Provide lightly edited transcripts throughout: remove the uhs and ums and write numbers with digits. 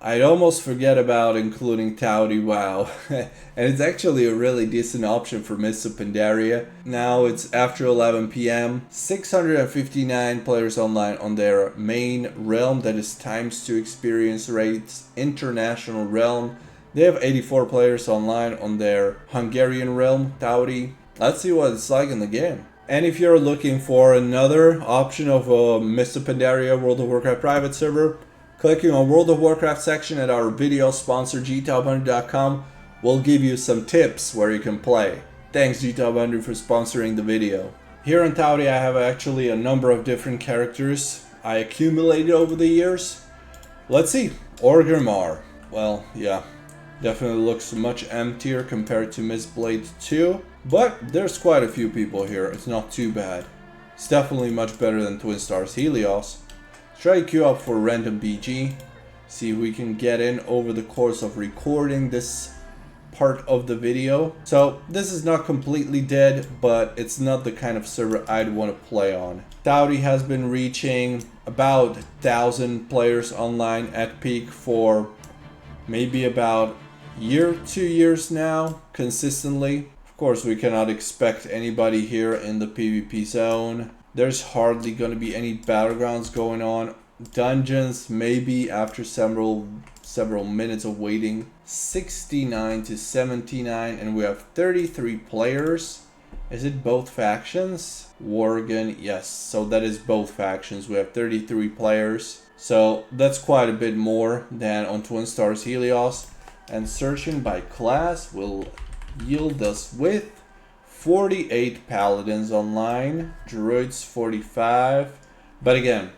I'd almost forget about including PandaWow, and it's actually a really decent option for Mists of Pandaria. Now it's after 11 p.m. 659 players online on their main realm, that is ×2 experience rates, international realm. They have 84 players online on their Hungarian realm, Tauri. Let's see what it's like in the game. And if you're looking for another option of a Mists of Pandaria World of Warcraft private server, clicking on World of Warcraft section at our video sponsor gtop100.com will give you some tips where you can play. Thanks gtop100 for sponsoring the video. Here on Tauri I have actually a number of different characters I accumulated over the years. Let's see. Orgrimmar. Well, yeah. Definitely looks much emptier compared to Mistblade 2. But there's quite a few people here. It's not too bad. It's definitely much better than Twinstar's Helios. Try to queue up for random BG. See if we can get in over the course of recording this part of the video. So this is not completely dead, but it's not the kind of server I'd want to play on. Tauri has been reaching about 1,000 players online at peak for maybe about year, 2 years now, consistently. Of course, we cannot expect anybody here in the PvP zone. There's hardly going to be any battlegrounds going on. Dungeons, maybe after several minutes of waiting. 69 to 79, and we have 33 players. Is it both factions? Worgen, yes. So that is both factions. We have 33 players. So that's quite a bit more than on Twinstar's Helios. And searching by class will yield us with 48 paladins online, druids 45. But again,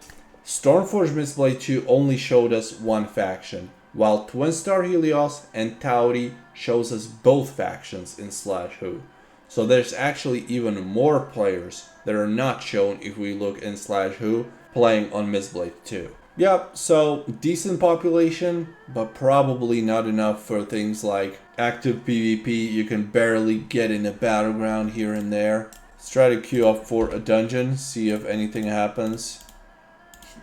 Stormforged Mistblade 2 only showed us one faction, while Twinstar Helios and Tauri shows us both factions in /who. So there's actually even more players that are not shown if we look in /who playing on Mistblade 2. Yep, so decent population, but probably not enough for things like active PvP. You can barely get in a battleground here and there. Let's try to queue up for a dungeon, see if anything happens.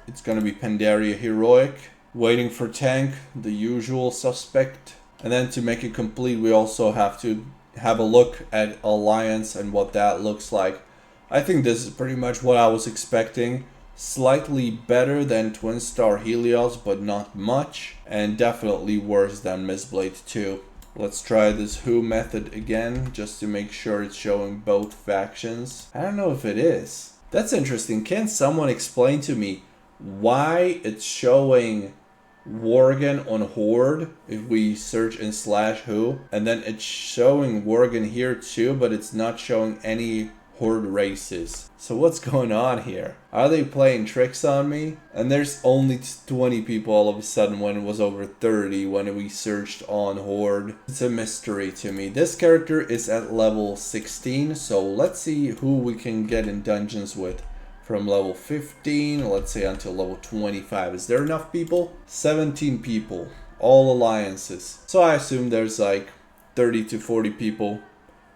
It's gonna be Pandaria Heroic. Waiting for tank, the usual suspect. And then to make it complete, we also have to have a look at Alliance and what that looks like. I think this is pretty much what I was expecting. Slightly better than Twinstar Helios, but not much. And definitely worse than Mistblade 2. Let's try this who method again, just to make sure it's showing both factions. I don't know if it is. That's interesting. Can someone explain to me why it's showing Worgen on Horde if we search in /who, and then it's showing Worgen here too, but it's not showing any Horde races? So what's going on here? Are they playing tricks on me? And there's only 20 people all of a sudden when it was over 30 when we searched on Horde. It's a mystery to me. This character is at level 16, so let's see who we can get in dungeons with. From level 15, let's say until level 25. Is there enough people? 17 people. All alliances. So I assume there's like 30 to 40 people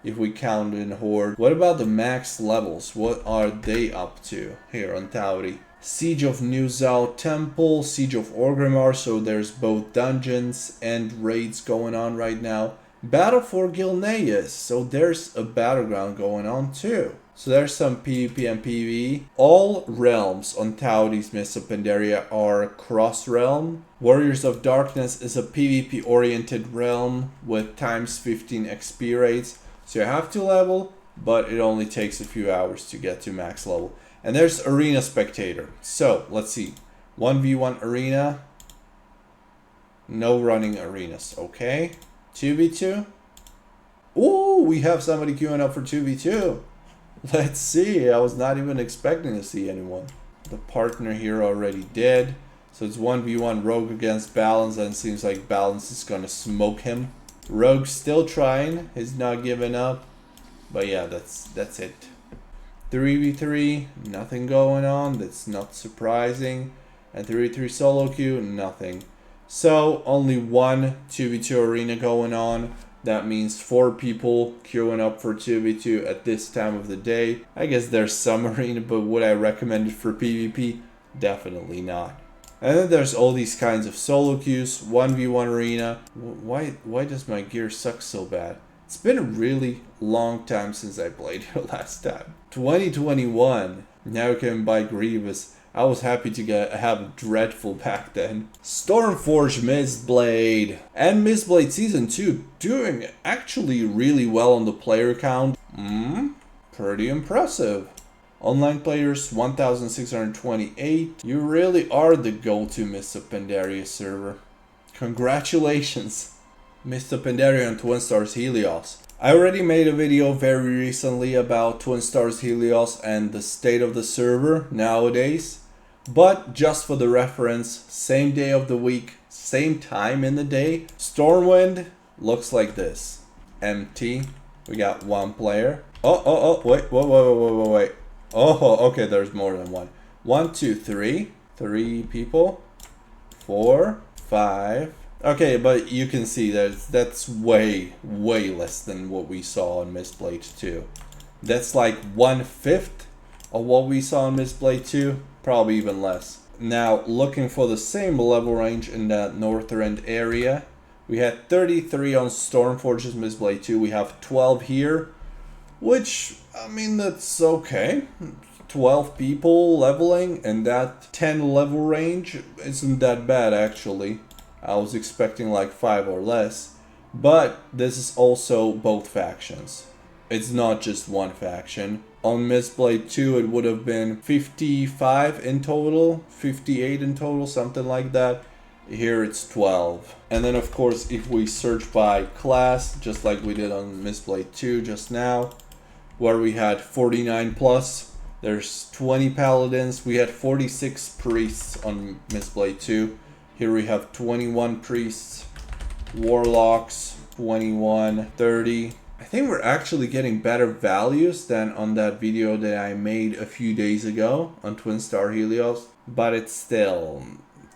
if we count in Horde. What about the max levels? What are they up to here on Tauri? Siege of New Zhao Temple, Siege of Orgrimmar, so there's both dungeons and raids going on right now. Battle for Gilneas, so there's a battleground going on too. So there's some PvP and PvE. All realms on Tauri's Mists of Pandaria are cross-realm. Warriors of Darkness is a PvP-oriented realm with ×15 XP rates. So you have to level, but it only takes a few hours to get to max level. And there's Arena Spectator. So let's see. 1v1 arena. No running arenas, okay. 2v2. Ooh, we have somebody queuing up for 2v2. Let's see. I was not even expecting to see anyone. The partner here already did. So it's 1v1 Rogue against Balance, and it seems like Balance is gonna smoke him. Rogue's still trying. He's not giving up. But yeah, that's it. 3v3, nothing going on. That's not surprising. And 3v3 solo queue, nothing. So only one 2v2 arena going on. That means 4 people queuing up for 2v2 at this time of the day. I guess there's some arena, but would I recommend it for PvP? Definitely not. And then there's all these kinds of solo queues, 1v1 arena. Why does my gear suck so bad? It's been a really long time since I played here last time. 2021. Now you can buy Grievous. I was happy to have Dreadful back then. Stormforge Mistblade. And Mistblade Season 2 doing actually really well on the player count. Pretty impressive. Online players 1,628. You really are the go-to Mists of Pandaria server. Congratulations. Mists of Pandaria and Twinstar's Helios. I already made a video very recently about Twinstar's Helios and the state of the server nowadays. But just for the reference, same day of the week, same time in the day, Stormwind looks like this. Empty. We got one player. Wait. Oh, okay, there's more than one. 1, 2, 3. 3 people. 4, 5. Okay, but you can see that that's way less than what we saw on Mistblade 2. That's like 1/5 of what we saw on Mistblade 2. Probably even less. Now, looking for the same level range in that northern area. We had 33 on Stormforge's Mistblade 2. We have 12 here. Which, I mean, that's okay. 12 people leveling and that 10 level range isn't that bad actually. I was expecting like 5 or less. But this is also both factions. It's not just one faction. On Mistblade 2 it would have been 55 in total, 58 in total, something like that. Here it's 12. And then of course if we search by class, just like we did on Mistblade 2 just now, where we had 49 plus, there's 20 paladins. We had 46 priests on Mistblade 2. Here we have 21 priests, warlocks, 21, 30. I think we're actually getting better values than on that video that I made a few days ago on Twinstar Helios. But it's still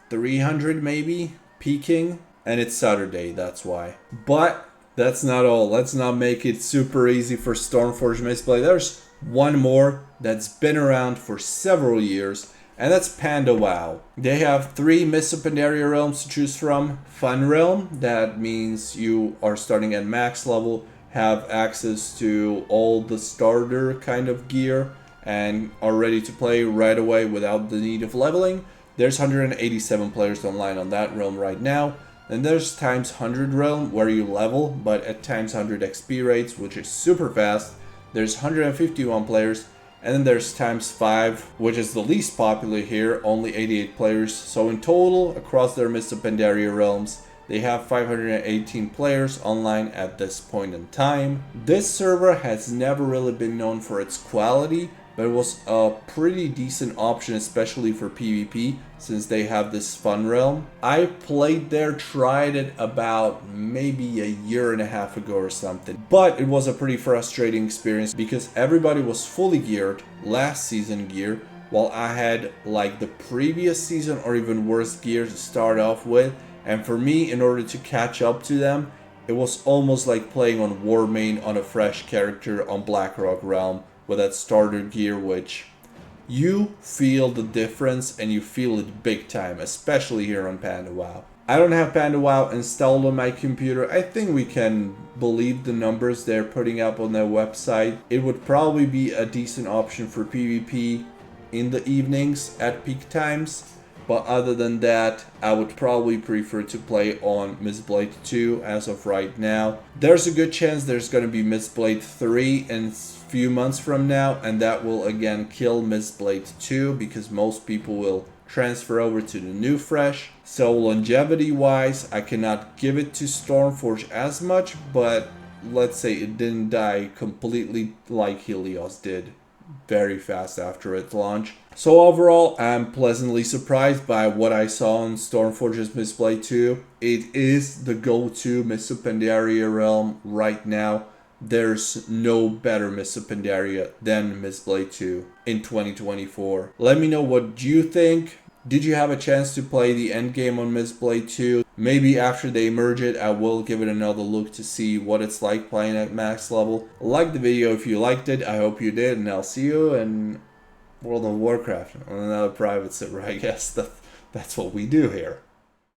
300 maybe, peaking. And it's Saturday, that's why. But that's not all. Let's not make it super easy for Stormforge Mistblade. There's one more that's been around for several years. And that's PandaWow. They have 3 Mists of Pandaria realms to choose from. Fun realm, that means you are starting at max level, have access to all the starter kind of gear, and are ready to play right away without the need of leveling. There's 187 players online on that realm right now. Then there's times 100 realm where you level, but at times 100 XP rates, which is super fast. There's 151 players. And then there's times 5, which is the least popular here, only 88 players. So in total, across their Mists of Pandaria realms, they have 518 players online at this point in time. This server has never really been known for its quality, but it was a pretty decent option, especially for PvP, since they have this fun realm. I played there, tried it about maybe a year and a half ago or something, but it was a pretty frustrating experience because everybody was fully geared, last season gear, while I had like the previous season or even worse gear to start off with. And for me, in order to catch up to them, it was almost like playing on Warmane on a fresh character on Blackrock realm with that starter gear, which you feel the difference and you feel it big time, especially here on PandaWow. I don't have PandaWow installed on my computer. I think we can believe the numbers they're putting up on their website. It would probably be a decent option for PvP in the evenings at peak times. But other than that, I would probably prefer to play on Mistblade 2 as of right now. There's a good chance there's going to be Mistblade 3 in a few months from now, and that will again kill Mistblade 2 because most people will transfer over to the new fresh. So longevity wise, I cannot give it to Stormforge as much, but let's say it didn't die completely like Helios did very fast after its launch. So overall, I'm pleasantly surprised by what I saw on Stormforge's Mistblade 2. It is the go-to Mists of Pandaria realm right now. There's no better Mists of Pandaria than Mistblade 2 in 2024. Let me know what you think. Did you have a chance to play the endgame on Mistblade 2? Maybe after they merge it, I will give it another look to see what it's like playing at max level. Like the video if you liked it. I hope you did, and I'll see you in World of Warcraft on another private server, I guess. That's what we do here.